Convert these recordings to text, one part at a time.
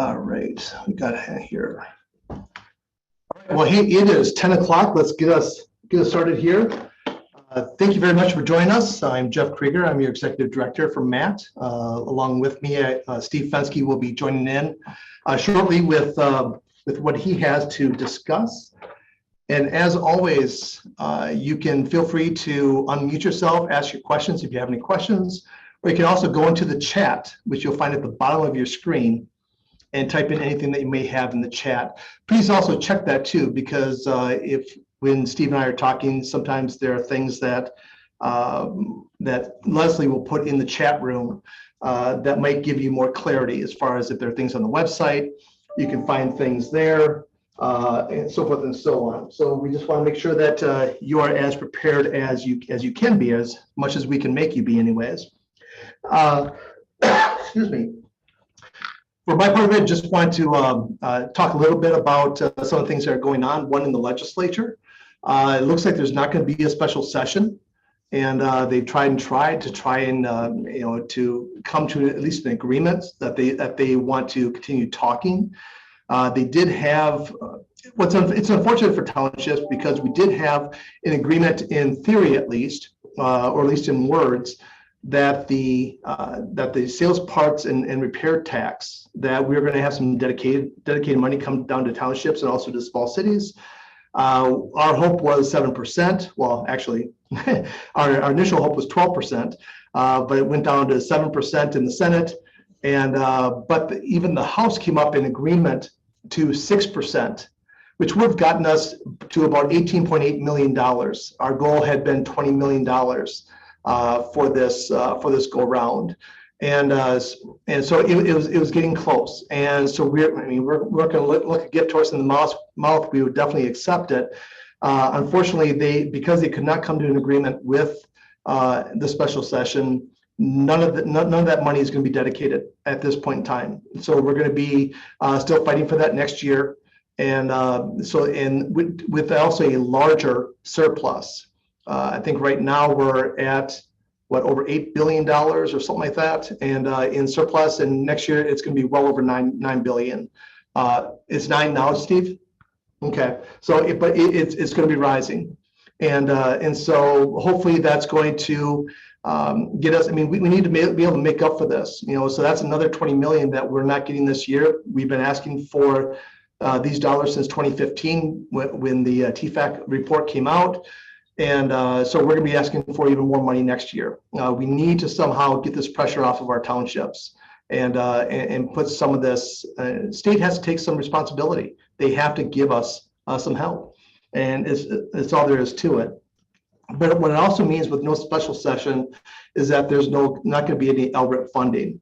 All right, we got it here. All right, well, hey, it is 10 o'clock. Let's get us started here. Thank you very much for joining us. I'm Jeff Krieger. I'm your executive director for MAT. Along with me, Steve Fensky will be joining in shortly with what he has to discuss. And as always, you can feel free to unmute yourself, ask your questions if you have any questions, or you can also go into the chat, which you'll find at the bottom of your screen, and type in anything that you may have in the chat. Please also check that too, because when Steve and I are talking, sometimes there are things that that Leslie will put in the chat room that might give you more clarity as far as if there are things on the website, you can find things there, and so forth and so on. So we just want to make sure that you are as prepared as you can be, as much as we can make you be anyways. Excuse me. For my part of it, just want to talk a little bit about some of the things that are going on. One, in the legislature. It looks like there's not going to be a special session, and they've tried to to come to at least an agreement that they want to continue talking. They did have it's unfortunate for townships, because we did have an agreement in theory, at least, or at least in words, that the sales parts and repair tax, that we're going to have some dedicated money come down to townships and also to small cities. Our hope was 7%. Well, actually, our initial hope was 12%, but it went down to 7% in the Senate. And but even the House came up in agreement to 6%, which would have gotten us to about $18.8 million. Our goal had been $20 million. For this go round, and so it was getting close, and so we're going to look at gift horse in the mouth. We would definitely accept it. Unfortunately, because they could not come to an agreement with the special session, none of that money is going to be dedicated at this point in time. So we're going to be still fighting for that next year, and with also a larger surplus. I think right now we're at over $8 billion or something like that, and in surplus. And next year it's going to be well over $9 billion. It's 9 now, Steve. Okay, so it's going to be rising, and so hopefully that's going to get us. I mean, we need to be able to make up for this. So that's another 20 million that we're not getting this year. We've been asking for these dollars since 2015 when the TFAC report came out. And so we're going to be asking for even more money next year. We need to somehow get this pressure off of our townships and put some of this. State has to take some responsibility. They have to give us some help, and it's all there is to it. But what it also means with no special session is that there's not going to be any LRIP funding.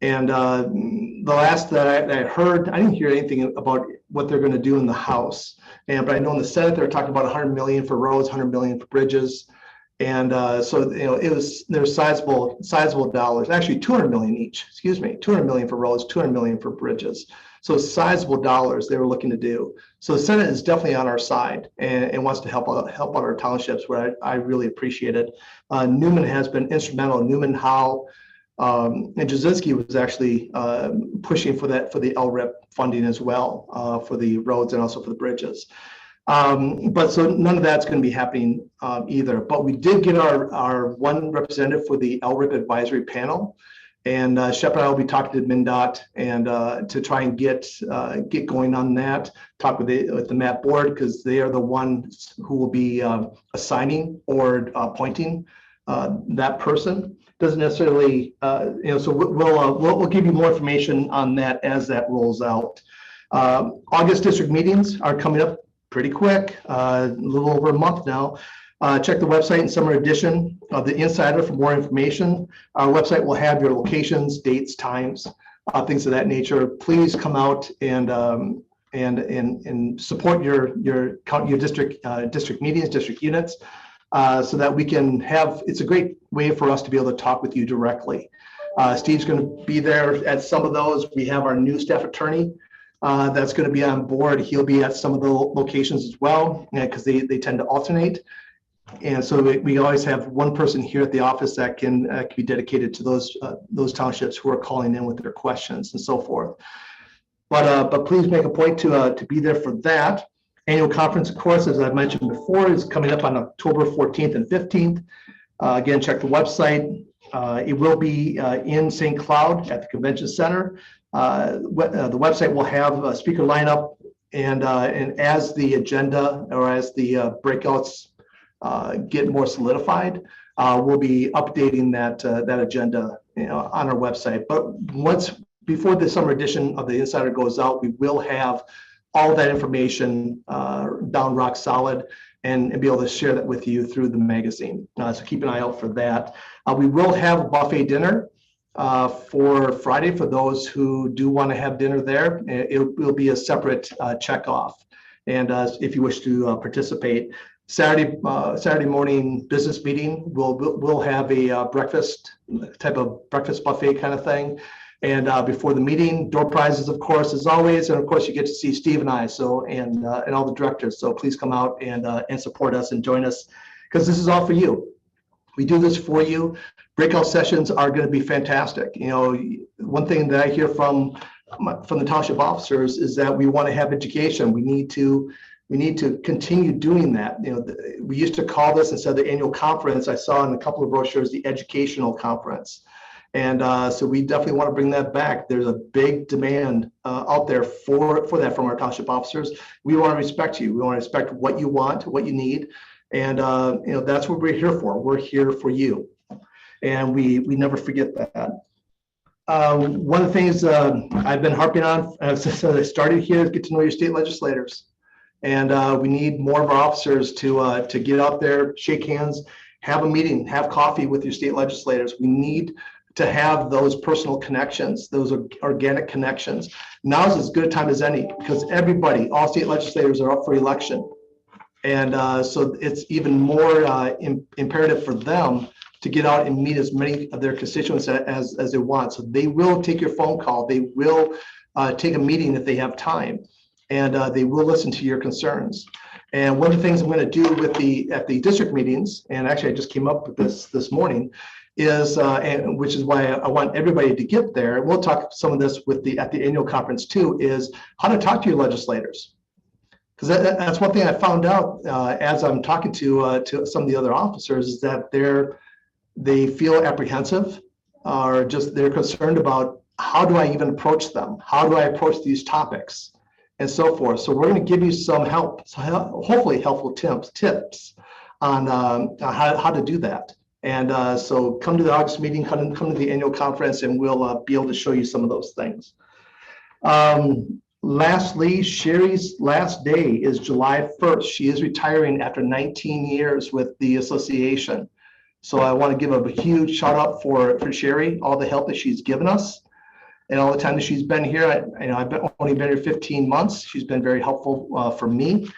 And the last that I heard, I didn't hear anything about what they're going to do in the House. But I know in the Senate they're talking about 100 million for roads, 100 million for bridges, and so there's sizable dollars. Actually, 200 million each. Excuse me, 200 million for roads, 200 million for bridges. So sizable dollars they were looking to do. So the Senate is definitely on our side and wants to help out our townships, where I really appreciate it. Newman has been instrumental. Newman, Howe, and Jasinski was actually pushing for the LRIP funding as well, for the roads and also for the bridges. But so none of that's going to be happening either. But we did get our one representative for the LRIP advisory panel, and Shep and I will be talking to MnDOT and to try and get going on that. Talk with the MAP board, because they are the ones who will be assigning or appointing that person. Doesn't necessarily, so we'll give you more information on that as that rolls out. August district meetings are coming up pretty quick, a little over a month now. Check the website in summer edition of the Insider for more information. Our website will have your locations, dates, times, things of that nature. Please come out and support your district meetings, district units. So that we can have, it's a great way for us to be able to talk with you directly. Steve's going to be there at some of those. We have our new staff attorney that's going to be on board. He'll be at some of the locations as well, because they tend to alternate. And so we always have one person here at the office that can be dedicated to those townships who are calling in with their questions and so forth. But please make a point to be there for that. Annual conference, of course, as I mentioned before, is coming up on October 14th and 15th. Again, check the website. It will be in St. Cloud at the Convention Center. The website will have a speaker lineup, and as the agenda or as the breakouts get more solidified, we'll be updating that agenda, on our website. But before the summer edition of the Insider goes out, we will have all that information down rock solid and be able to share that with you through the magazine. So keep an eye out for that. We will have a buffet dinner for Friday for those who do want to have dinner there. It will be a separate checkoff. And if you wish to participate, Saturday morning business meeting, we'll have a breakfast buffet kind of thing. And before the meeting, door prizes, of course, as always. And of course, you get to see Steve and I, and all the directors. So please come out and support us and join us, because this is all for you. We do this for you. Breakout sessions are going to be fantastic. One thing that I hear from the township officers is that we want to have education. We need to continue doing that. We used to call this, instead of the annual conference, I saw in a couple of brochures, the educational conference. And so we definitely want to bring that back. There's a big demand out there for that from our township officers. We want to respect you. We want to respect what you want, what you need. And that's what we're here for. We're here for you. And we never forget that. One of the things I've been harping on since I started here is get to know your state legislators. And we need more of our officers to get out there, shake hands, have a meeting, have coffee with your state legislators. We need to have those personal connections, those organic connections. Now is as good a time as any, because all state legislators are up for election. And so it's even more imperative for them to get out and meet as many of their constituents as they want. So they will take your phone call. They will take a meeting if they have time, and they will listen to your concerns. And one of the things I'm going to do at the district meetings, and actually I just came up with this morning, is which is why I want everybody to get there. And we'll talk some of this at the annual conference too, is how to talk to your legislators. Because that's one thing I found out as I'm talking to some of the other officers, is that they feel apprehensive, or just they're concerned about, how do I even approach them? How do I approach these topics, and so forth. So we're going to give you some hopefully helpful tips on how to do that. And so come to the August meeting, come to the annual conference, and we'll be able to show you some of those things. Lastly, Sherry's last day is July 1st. She is retiring after 19 years with the association. So I want to give a huge shout out for Sherry, all the help that she's given us and all the time that she's been here. I've only been here 15 months. She's been very helpful for me.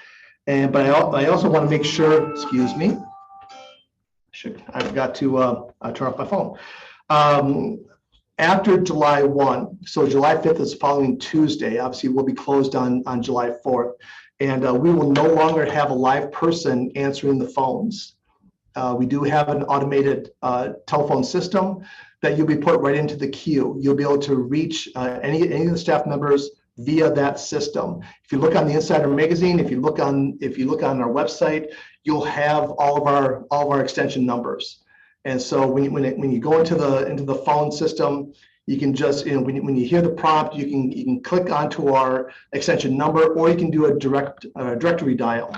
But I also want to make sure, excuse me, I forgot to turn off my phone. After July 1, so July 5th is the following Tuesday. Obviously, we'll be closed on July 4th. And we will no longer have a live person answering the phones. We do have an automated telephone system that you'll be put right into the queue. You'll be able to reach any of the staff members via that system. If you look on the Insider magazine, if you look on our website, you'll have all of our extension numbers. And so when you go into the phone system, you can just, when you hear the prompt, you can click onto our extension number, or you can do a directory dial.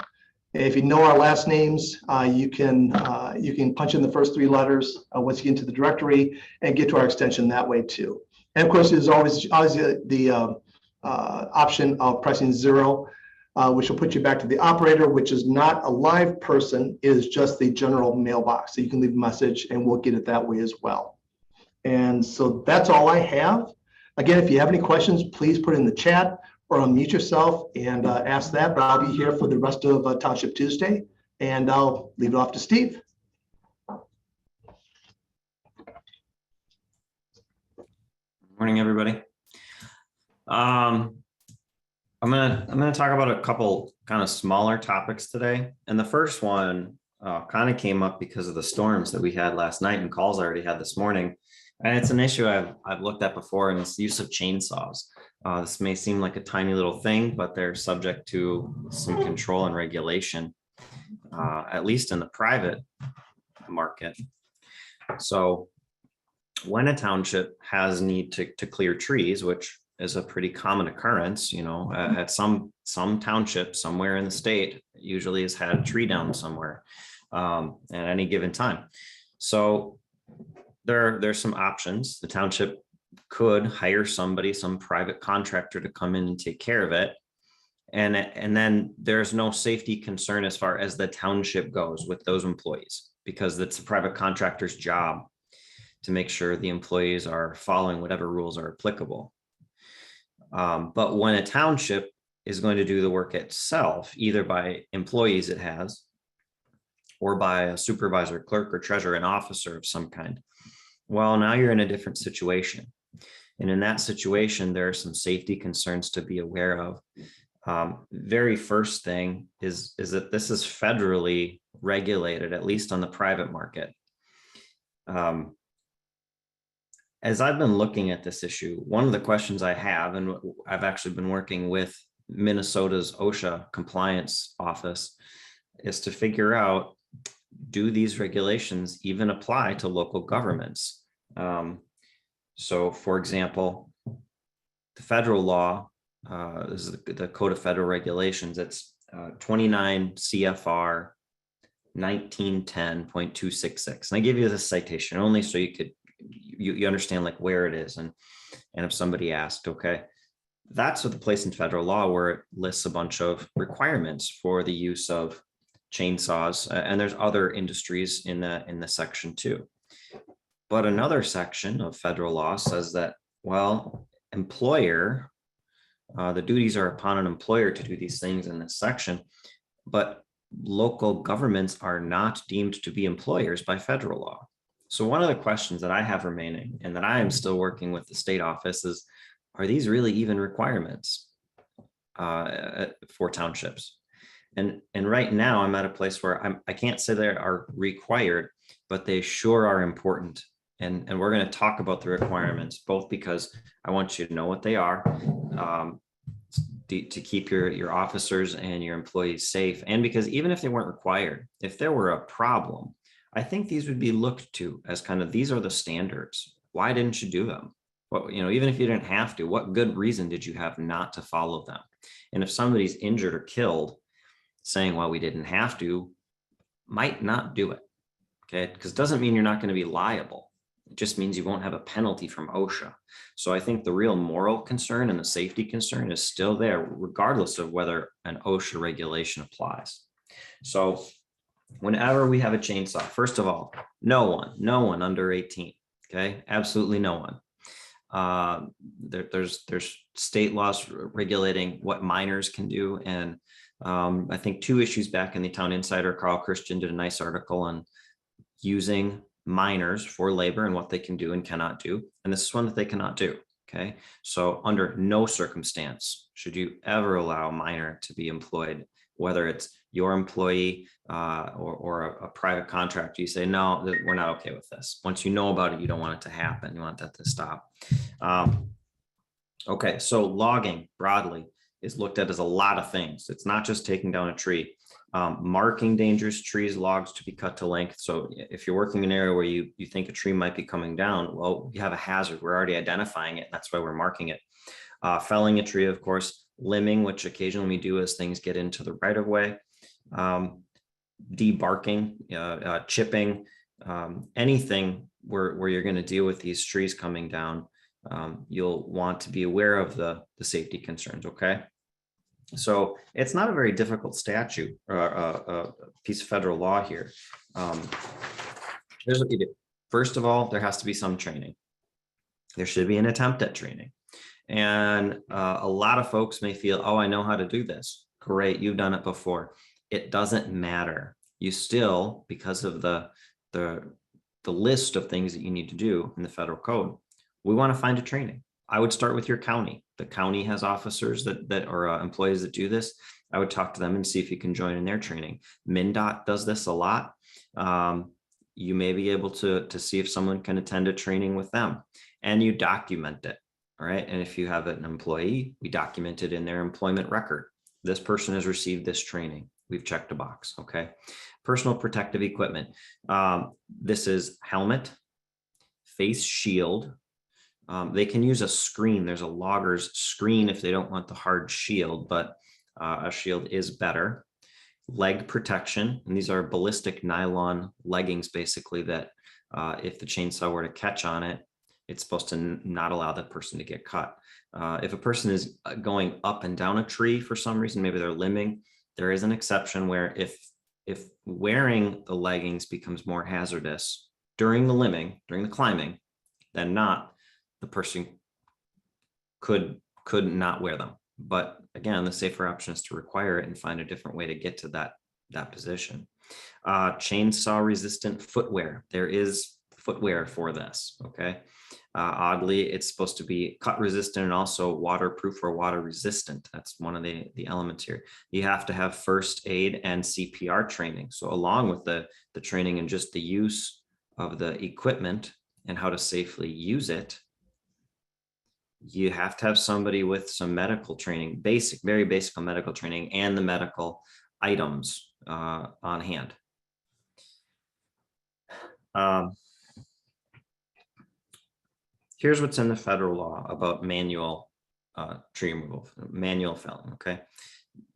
If you know our last names, you can punch in the first 3 letters once you get into the directory and get to our extension that way too. And of course, there's always the option of pressing 0, which will put you back to the operator, which is not a live person, it is just the general mailbox. So you can leave a message and we'll get it that way as well. And so that's all I have. Again, if you have any questions, please put it in the chat or unmute yourself and ask that. But I'll be here for the rest of Township Tuesday, and I'll leave it off to Steve. Morning, everybody. I'm gonna talk about a couple kind of smaller topics today, and the first one kind of came up because of the storms that we had last night and calls I already had this morning, and it's an issue I've looked at before, and it's the use of chainsaws. This may seem like a tiny little thing, but they're subject to some control and regulation, at least in the private market. So when a township has need to clear trees, which is a pretty common occurrence, at some township somewhere in the state usually has had a tree down somewhere at any given time. So there's some options. The township could hire somebody, some private contractor to come in and take care of it. And then there's no safety concern as far as the township goes with those employees, because it's a private contractor's job to make sure the employees are following whatever rules are applicable. But when a township is going to do the work itself, either by employees it has, or by a supervisor, clerk, or treasurer, an officer of some kind, well, now you're in a different situation. And in that situation, there are some safety concerns to be aware of. Very first thing is that this is federally regulated, at least on the private market. As I've been looking at this issue, one of the questions I have, and I've actually been working with Minnesota's OSHA compliance office, is to figure out, do these regulations even apply to local governments? So for example, the federal law is the Code of Federal Regulations. It's 29 CFR 1910.266. And I give you this citation only so you understand like where it is. And if somebody asked, okay, that's the place in federal law where it lists a bunch of requirements for the use of chainsaws. And there's other industries in the section too. But another section of federal law says that, well, employer, the duties are upon an employer to do these things in this section, but local governments are not deemed to be employers by federal law. So one of the questions that I have remaining, and that I am still working with the state office, is, are these really even requirements for townships? And right now I'm at a place where I can't say they are required, but they sure are important. And we're going to talk about the requirements, both because I want you to know what they are, to keep your officers and your employees safe. And because even if they weren't required, if there were a problem, I think these would be looked to as kind of, these are the standards. Why didn't you do them? Well, even if you didn't have to, what good reason did you have not to follow them? And if somebody's injured or killed, saying, well, we didn't have to, might not do it. Okay, because it doesn't mean you're not going to be liable. It just means you won't have a penalty from OSHA. So I think the real moral concern and the safety concern is still there, regardless of whether an OSHA regulation applies. So whenever we have a chainsaw, first of all, no one under 18, okay? Absolutely no one. There's state laws regulating what minors can do. And I think 2 issues back in the Town Insider, Carl Christian did a nice article on using minors for labor and what they can do and cannot do. And this is one that they cannot do. Okay. So under no circumstance should you ever allow a minor to be employed, whether it's your employee or a private contractor. You say, no, we're not okay with this. Once you know about it, you don't want it to happen. You want that to stop. Okay. So logging broadly is looked at as a lot of things. It's not just taking down a tree. Marking dangerous trees, logs to be cut to length. So if you're working in an area where you think a tree might be coming down, well, you have a hazard. We're already identifying it. And that's why we're marking it. Felling a tree, of course, limbing, which occasionally we do as things get into the right of way. Debarking, chipping, anything where you're going to deal with these trees coming down, you'll want to be aware of the safety concerns. Okay. So it's not a very difficult statute or a piece of federal law here. Here's what you do. First of all, there has to be some training. There should be an attempt at training. And a lot of folks may feel, oh, I know how to do this. Great, you've done it before. It doesn't matter. You still, because of the list of things that you need to do in the federal code, we want to find a training. I would start with your county. The county has officers that are employees that do this. I would talk to them and see if you can join in their training. MnDOT does this a lot. You may be able to see if someone can attend a training with them, and you document it. All right. And if you have an employee, we document it in their employment record. This person has received this training. We've checked a box. Okay. Personal protective equipment. This is helmet, face shield. They can use a screen. There's a logger's screen if they don't want the hard shield, but a shield is better. Leg protection. And these are ballistic nylon leggings, basically, that if the chainsaw were to catch on it, it's supposed to not allow that person to get cut. If a person is going up and down a tree for some reason, maybe they're limbing, there is an exception where if wearing the leggings becomes more hazardous during the limbing, during the climbing, then not, the person could not wear them. But again, the safer option is to require it and find a different way to get to that position. Chainsaw resistant footwear. There is footwear for this. Okay. Oddly, it's supposed to be cut resistant and also waterproof or water resistant. That's one of the elements here. You have to have first aid and CPR training. So along with the training and just the use of the equipment and how to safely use it, you have to have somebody with some medical training, very basic medical training, and the medical items on hand. Here's what's in the federal law about manual tree removal, manual felling. Okay.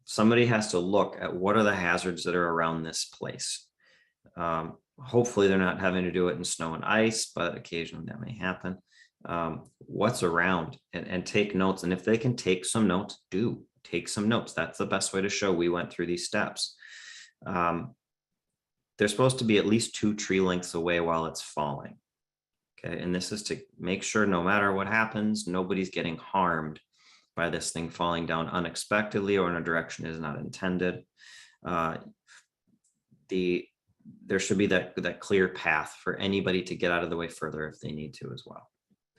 Somebody has to look at what are the hazards that are around this place. Hopefully they're not having to do it in snow and ice, but occasionally that may happen. What's around and take notes. And if they can take some notes, do take some notes. That's the best way to show we went through these steps. They're supposed to be at least 2 tree lengths away while it's falling. Okay. And this is to make sure no matter what happens, nobody's getting harmed by this thing falling down unexpectedly or in a direction is not intended. There should be that clear path for anybody to get out of the way further if they need to as well.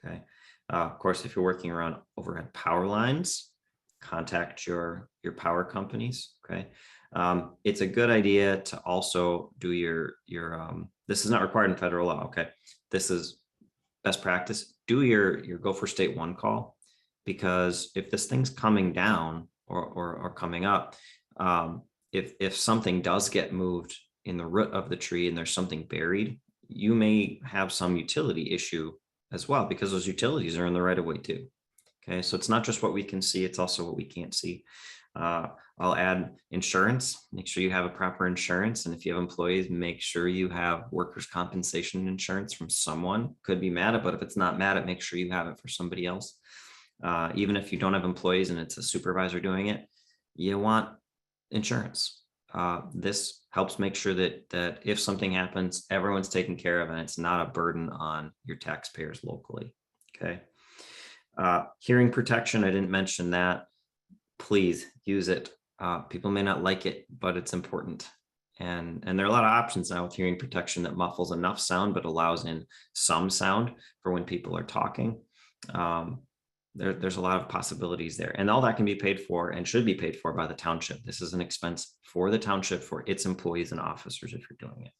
Okay. Of course, if you're working around overhead power lines, contact your power companies. Okay. It's a good idea to also do your this is not required in federal law. Okay. This is best practice. Do your go for state 1 call, because if this thing's coming down or coming up, if something does get moved in the root of the tree and there's something buried, you may have some utility issue as well, because those utilities are in the right of way too. Okay, so it's not just what we can see, it's also what we can't see. I'll add insurance. Make sure you have a proper insurance. And if you have employees, make sure you have workers' compensation insurance from someone. Could be MATA, but if it's not MATA, make sure you have it for somebody else. Even if you don't have employees and it's a supervisor doing it, you want insurance. This helps make sure that if something happens, everyone's taken care of and it's not a burden on your taxpayers locally. Okay. Hearing protection, I didn't mention that. Please use it. People may not like it, but it's important. And there are a lot of options now with hearing protection that muffles enough sound, but allows in some sound for when people are talking. There's a lot of possibilities there, and all that can be paid for and should be paid for by the township. This is an expense for the township, for its employees and officers if you're doing it.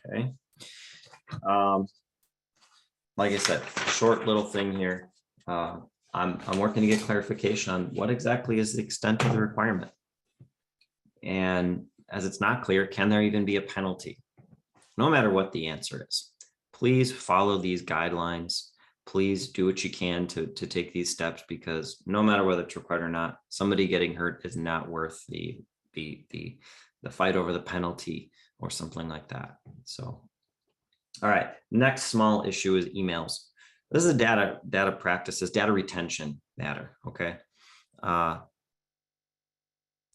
Okay. Like I said, short little thing here. I'm working to get clarification on what exactly is the extent of the requirement. And as it's not clear, can there even be a penalty? No matter what the answer is, please follow these guidelines. Please do what you can to take these steps, because no matter whether it's required or not, somebody getting hurt is not worth the fight over the penalty or something like that. So, all right, next small issue is emails. This is a data practices, data retention matter. Okay. I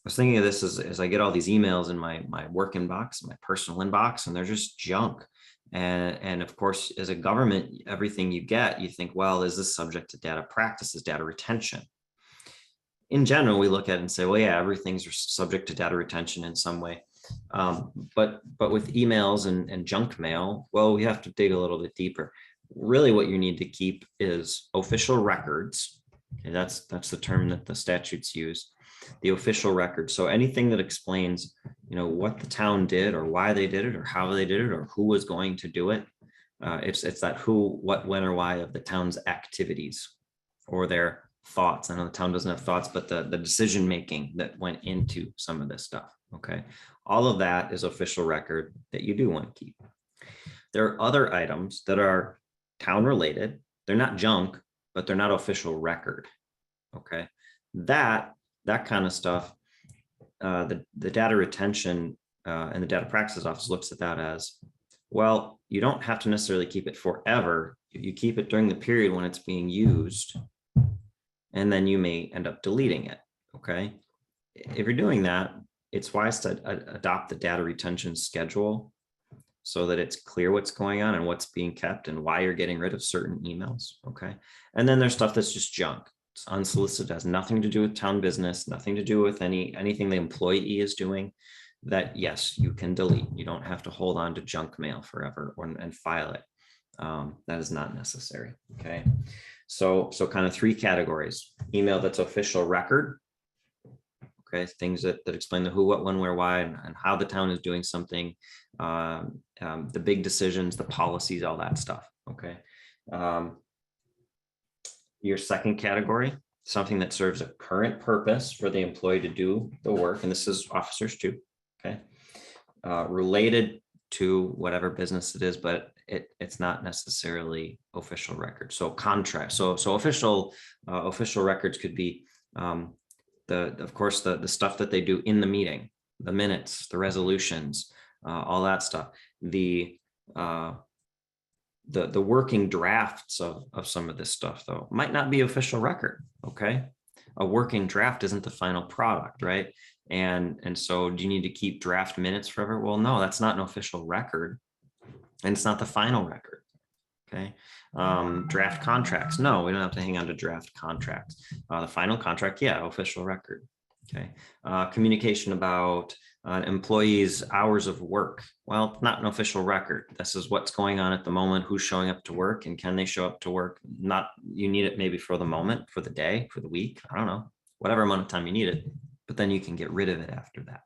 was thinking of this as I get all these emails in my work inbox, my personal inbox, and they're just junk. And of course, as a government, everything you get, you think, well, is this subject to data practices, data retention? In general, we look at it and say, well, yeah, everything's subject to data retention in some way. But with emails and junk mail, well, we have to dig a little bit deeper. Really, what you need to keep is official records. Okay, that's the term that the statutes use. The official record. So anything that explains, what the town did or why they did it or how they did it or who was going to do it. It's that who, what, when, or why of the town's activities. or their thoughts. I know the town doesn't have thoughts, but the decision making that went into some of this stuff. Okay. All of that is official record that you do want to keep. There are other items that are town related. They're not junk, but they're not official record. Okay. That kind of stuff, the data retention and the data practices office looks at that as, well, you don't have to necessarily keep it forever. You keep it during the period when it's being used, and then you may end up deleting it. Okay. If you're doing that, it's wise to adopt the data retention schedule so that it's clear what's going on and what's being kept and why you're getting rid of certain emails. Okay. And then there's stuff that's just junk. It's unsolicited, has nothing to do with town business, nothing to do with anything the employee is doing, that yes, you can delete. You don't have to hold on to junk mail forever and file it. That is not necessary. Okay. So kind of three categories: email that's official record. Okay. Things that explain the who, what, when, where, why, and how the town is doing something, the big decisions, the policies, all that stuff. Okay. Your second category, something that serves a current purpose for the employee to do the work. And this is officers too. Okay. Related to whatever business it is, but it's not necessarily official record. So contract. So official records could be of course the stuff that they do in the meeting, the minutes, the resolutions, all that stuff. The working drafts of some of this stuff though might not be official record. Okay. A working draft isn't the final product, right? And so do you need to keep draft minutes forever? Well, no, that's not an official record, and it's not the final record. Okay. Draft contracts. No, we don't have to hang on to draft contracts. The final contract, yeah, official record. Okay. Communication about employees' hours of work. Well, not an official record. This is what's going on at the moment, who's showing up to work, and can they show up to work? Not, you need it maybe for the moment, for the day, for the week, I don't know, whatever amount of time you need it, but then you can get rid of it after that.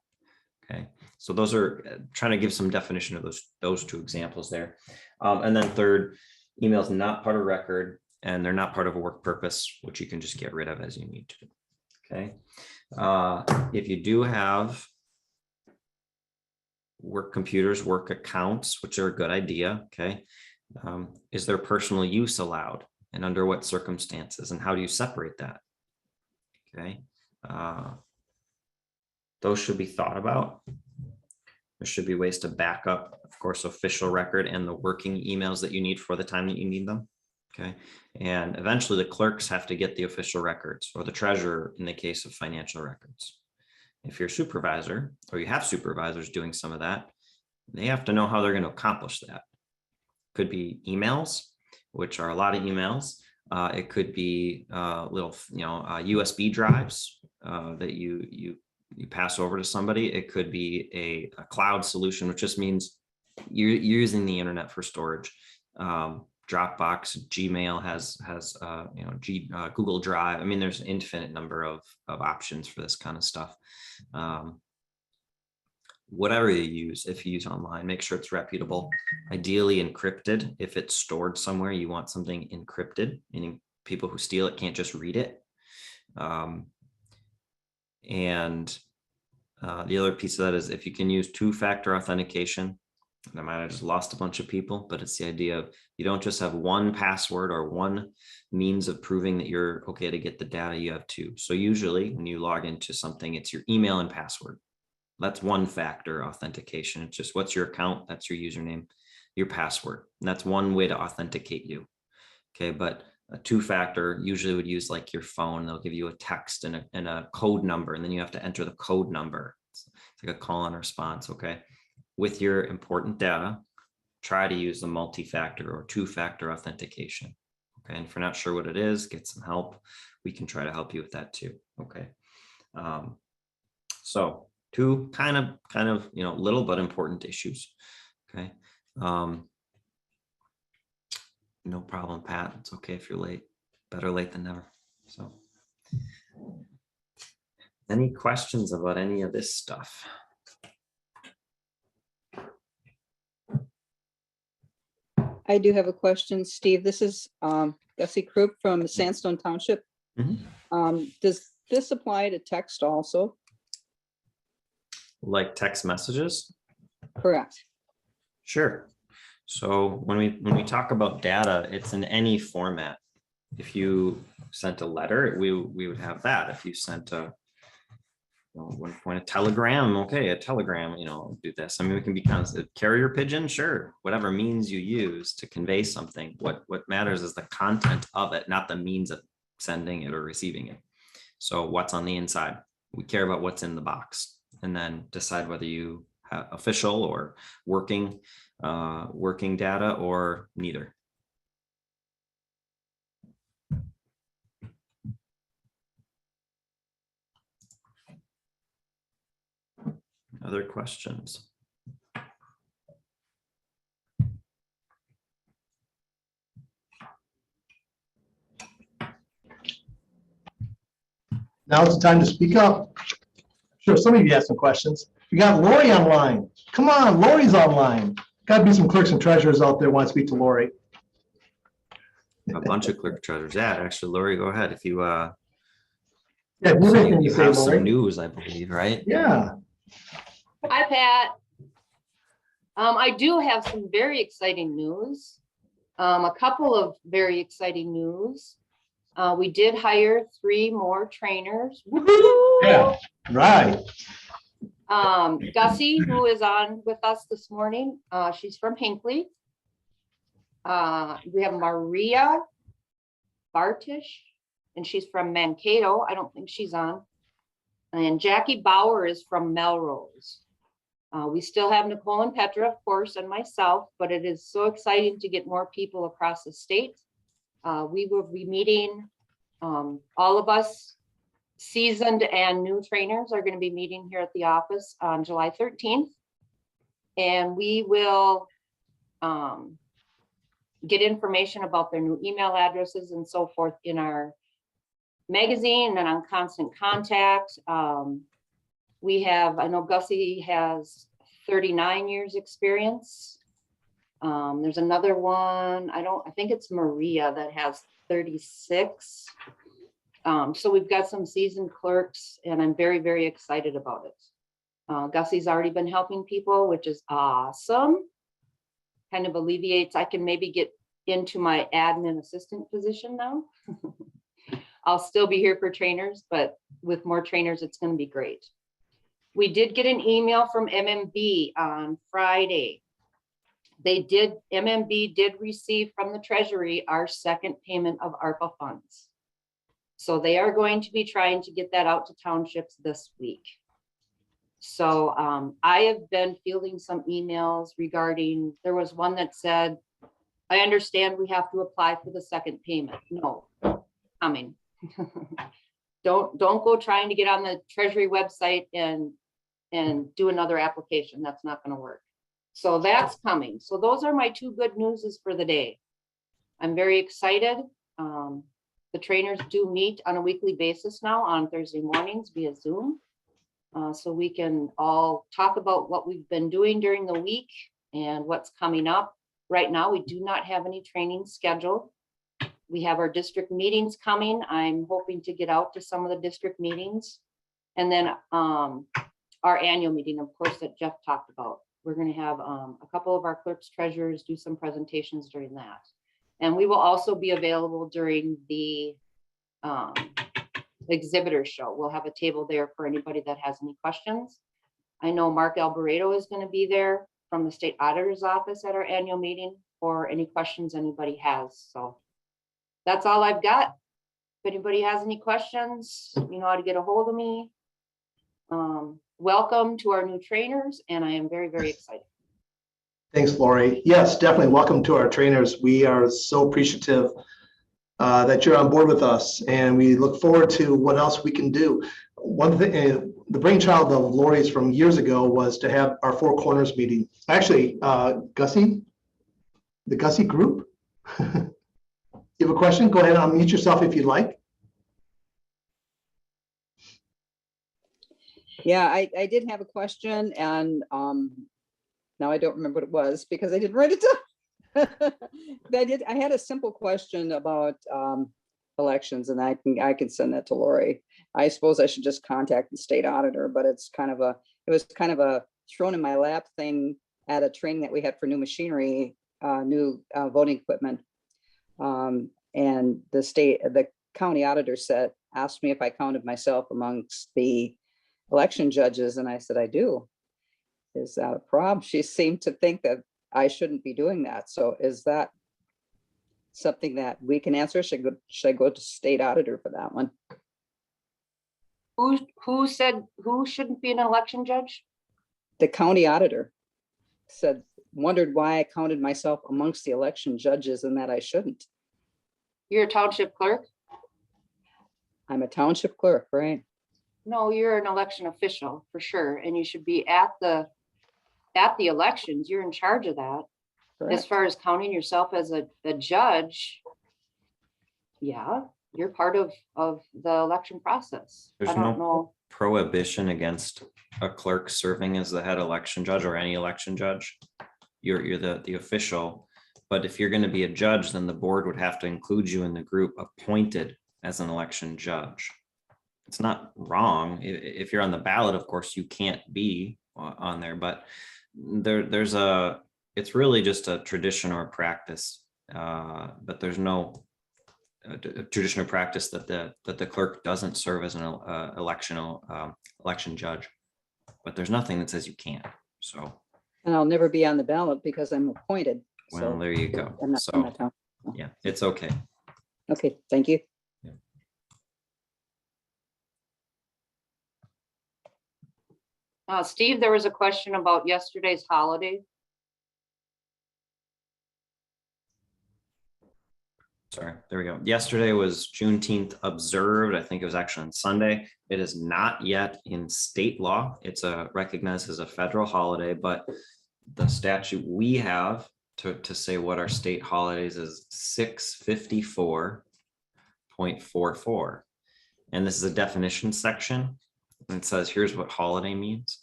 Okay. So those are trying to give some definition of those two examples there. And then third, emails not part of record, and they're not part of a work purpose, which you can just get rid of as you need to. Okay. If you do have work computers, work accounts, which are a good idea. Okay. Is there personal use allowed, and under what circumstances, and how do you separate that? Okay. Those should be thought about. There should be ways to back up, of course, official record and the working emails that you need for the time that you need them. Okay. And eventually the clerks have to get the official records, or the treasurer in the case of financial records. If you're a supervisor, or you have supervisors doing some of that, they have to know how they're going to accomplish that. Could be emails, which are a lot of emails. It could be little, USB drives that you pass over to somebody. It could be a cloud solution, which just means you're using the internet for storage. Dropbox, Gmail has Google Drive. I mean, there's an infinite number of options for this kind of stuff. Whatever you use, if you use online, make sure it's reputable, ideally encrypted. If it's stored somewhere, you want something encrypted, meaning people who steal it can't just read it. And the other piece of that is if you can use two-factor authentication. I might have just lost a bunch of people, but it's the idea of you don't just have one password or one means of proving that you're okay to get the data. You have two. So usually when you log into something, it's your email and password. That's one factor authentication. It's just what's your account, that's your username, your password. And that's one way to authenticate you. Okay, but a two-factor usually would use like your phone. They'll give you a text and a code number, and then you have to enter the code number. It's like a call and response. Okay. With your important data, try to use the multi-factor or two-factor authentication. Okay. And if you're not sure what it is, get some help. We can try to help you with that too. Okay. So two kind of, little but important issues. Okay. No problem, Pat. It's okay if you're late. Better late than never. So any questions about any of this stuff? I do have a question, Steve. This is Gussie Krupp from Sandstone Township. Does this apply to text also? Like text messages? Correct. Sure. So when we talk about data, it's in any format. If you sent a letter, we would have that. If you sent a, when a telegram, okay, a telegram, do this. I mean, we can be constant. Carrier pigeon, sure. Whatever means you use to convey something. What matters is the content of it, not the means of sending it or receiving it. So what's on the inside? We care about what's in the box, and then decide whether you have official or working data or neither. Other questions? Now it's the time to speak up. Sure, some of you have some questions. We got Lori online. Come on, Lori's online. Got to be some clerks and treasurers out there want to speak to Lori. A bunch of clerk treasurers. Yeah, actually, Lori, go ahead. If you Yeah, if you have anything to you say, have some Lori. news, I believe, right? Yeah. Hi, Pat. I do have some very exciting news. A couple of very exciting news. We did hire 3 more trainers. Woo-hoo! Yeah, right. Gussie, who is on with us this morning, she's from Hinckley. We have Maria Bartish, and she's from Mankato. I don't think she's on. And Jackie Bauer is from Melrose. We still have Nicole and Petra, of course, and myself, but it is so exciting to get more people across the state. We will be meeting, all of us, seasoned and new trainers are going to be meeting here at the office on July 13th. And we will get information about their new email addresses and so forth in our magazine and on Constant Contact. I know Gussie has 39 years experience. There's another one, I think it's Maria that has 36. So we've got some seasoned clerks and I'm very, very excited about it. Gussie's already been helping people, which is awesome. Kind of alleviates, I can maybe get into my admin assistant position now. I'll still be here for trainers, but with more trainers, it's going to be great. We did get an email from MMB on Friday. MMB did receive from the Treasury our second payment of ARPA funds. So they are going to be trying to get that out to townships this week. So I have been fielding some emails regarding, there was one that said, I understand we have to apply for the second payment. No, coming. Don't go trying to get on the Treasury website and do another application. That's not going to work. So that's coming. So those are my 2 good newses for the day. I'm very excited. The trainers do meet on a weekly basis now on Thursday mornings via Zoom. So we can all talk about what we've been doing during the week and what's coming up. Right now, we do not have any training scheduled. We have our district meetings coming. I'm hoping to get out to some of the district meetings. And then our annual meeting, of course, that Jeff talked about. We're going to have a couple of our clerks, treasurers do some presentations during that. And we will also be available during the exhibitor show. We'll have a table there for anybody that has any questions. I know Mark Alboreto is going to be there from the state auditor's office at our annual meeting for any questions anybody has. So that's all I've got. If anybody has any questions, you know how to get a hold of me. Welcome to our new trainers, and I am very, very excited. Thanks, Lori. Yes, definitely welcome to our trainers. We are so appreciative that you're on board with us, and we look forward to what else we can do. One thing, the brainchild of Lori's from years ago was to have our Four Corners meeting. Actually, Gussie, the Gussie group. You have a question? Go ahead and unmute yourself if you'd like. Yeah, I did have a question, and now I don't remember what it was because I didn't write it I had a simple question about elections, and I can send that to Lori. I suppose I should just contact the state auditor, but it was kind of a thrown in my lap thing at a training that we had for new machinery, new voting equipment. And the county auditor asked me if I counted myself amongst the election judges, and I said, I do. Is that a problem? She seemed to think that I shouldn't be doing that. So is that something that we can answer? Should I go to state auditor for that one? Who said, who shouldn't be an election judge? The county auditor wondered why I counted myself amongst the election judges and that I shouldn't. You're a township clerk? I'm a township clerk, right? No, you're an election official for sure. And you should be at the elections. You're in charge of that. As Correct. far as counting yourself as a judge, yeah, you're part of the election process. There's I don't know. prohibition against a clerk serving as the head election judge or any election judge. You're the official, but if you're going to be a judge, then the board would have to include you in the group appointed as an election judge. It's not wrong. If you're on the ballot, of course, you can't be on there, but it's really just a tradition or practice, but there's no tradition or practice that the clerk doesn't serve as an election judge, but there's nothing that says you can't. So, And I'll never be on the ballot because I'm appointed. well, So there you go. I'm not So, town. yeah, it's okay. Okay, thank you. Steve, there was a question about yesterday's holiday. Sorry, there we go. Yesterday was Juneteenth observed. I think it was actually on Sunday. It is not yet in state law. It's recognized as a federal holiday, but the statute we have to say what our state holidays is 654.44. And this is a definition section. And it says, here's what holiday means.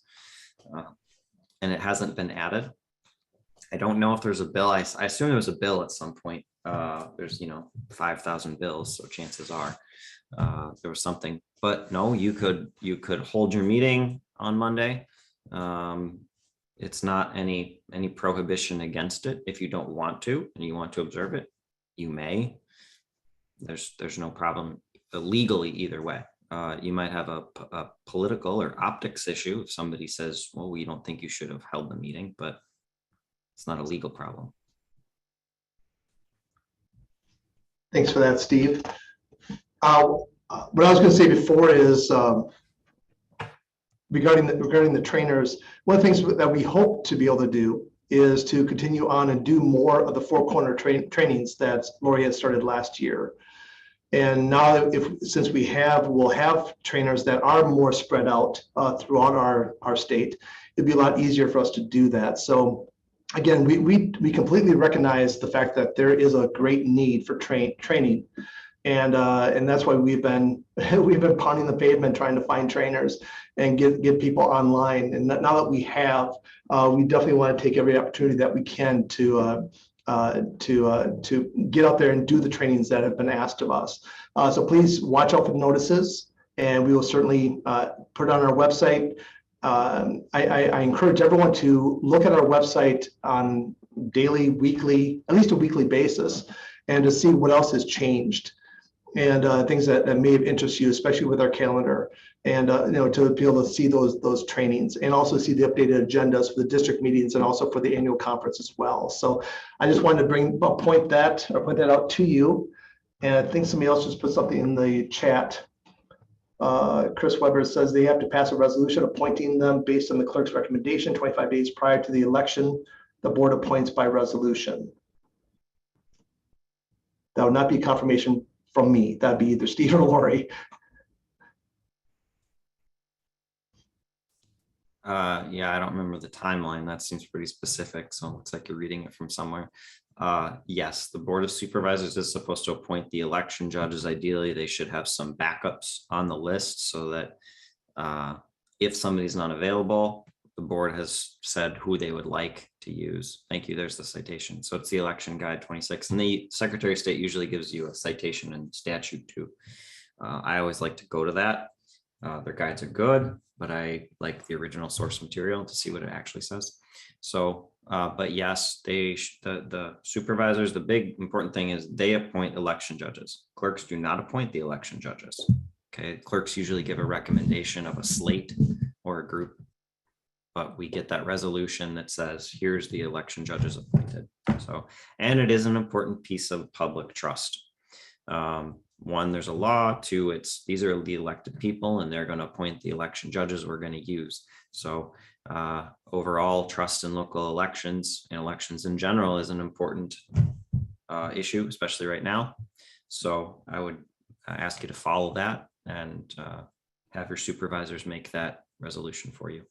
And it hasn't been added. I don't know if there's a bill. I assume there was a bill at some point. There's 5,000 bills, so chances are there was something. But no, you could hold your meeting on Monday. It's not any prohibition against it. If you don't want to and you want to observe it, you may. There's no problem legally either way. You might have a political or optics issue if somebody says, well, we don't think you should have held the meeting, but it's not a legal problem. Thanks for that, Steve. What I was going to say before is regarding the trainers, one of the things that we hope to be able to do is to continue on and do more of the four corner trainings that Lori had started last year. And now, since we'll have trainers that are more spread out throughout our state, it'd be a lot easier for us to do that. So again, we completely recognize the fact that there is a great need for training, and that's why we've been pounding the pavement trying to find trainers and get people online. And now that we have, we definitely want to take every opportunity that we can to get out there and do the trainings that have been asked of us. So please watch out for the notices, and we will certainly put it on our website. I encourage everyone to look at our website on daily, weekly, at least a weekly basis, and to see what else has changed and things that may interest you, especially with our calendar, and to be able to see those trainings and also see the updated agendas for the district meetings and also for the annual conference as well. So I just wanted to point that out to you. And I think somebody else just put something in the chat. Chris Weber says they have to pass a resolution appointing them based on the clerk's recommendation 25 days prior to the election. The board appoints by resolution. That would not be confirmation from me. That'd be either Steve or Lori. Yeah, I don't remember the timeline. That seems pretty specific. So it looks like you're reading it from somewhere. Yes, the Board of Supervisors is supposed to appoint the election judges. Ideally, they should have some backups on the list so that if somebody's not available, the board has said who they would like to use. Thank you. There's the citation. So it's the election guide 26, and the Secretary of State usually gives you a citation and statute too. I always like to go to that. Their guides are good, but I like the original source material to see what it actually says. So, but yes, the supervisors, the big important thing is they appoint election judges. Clerks do not appoint the election judges. Okay, clerks usually give a recommendation of a slate or a group, but we get that resolution that says, here's the election judges appointed. So, and it is an important piece of public trust. One, there's a law. Two, these are the elected people and they're going to appoint the election judges we're going to use. So overall trust in local elections and elections in general is an important issue, especially right now. So I would ask you to follow that and have your supervisors make that resolution for you.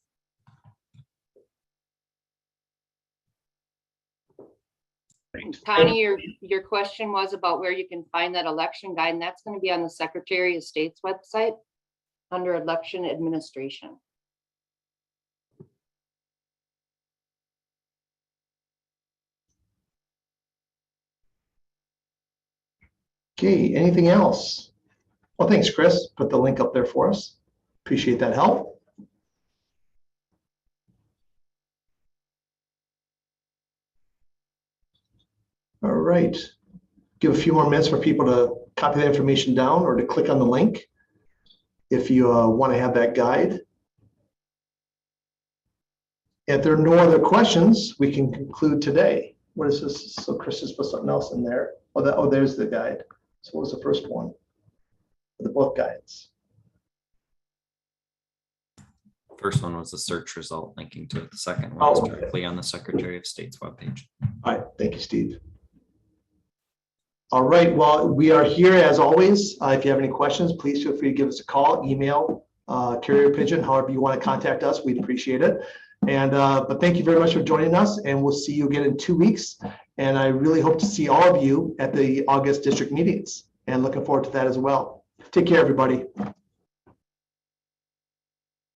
Connie, your question was about where you can find that election guide, and that's going to be on the Secretary of State's website under election administration. Okay, anything else? Well, thanks, Chris. Put the link up there for us. Appreciate that help. All right. Give a few more minutes for people to copy that information down or to click on the link if you want to have that guide. If there are no other questions, we can conclude today. What is this? So Chris has put something else in there. Oh, there's the guide. So what was the first one? The book guides. First one was the search result linking to it. The second one is Oh, okay. directly on the Secretary of State's webpage. All right, thank you, Steve. All right, well, we are here as always. If you have any questions, please feel free to give us a call, email, carrier pigeon, however you want to contact us. We'd appreciate it. And but thank you very much for joining us, and we'll see you again in 2 weeks. And I really hope to see all of you at the August district meetings, and looking forward to that as well. Take care, everybody.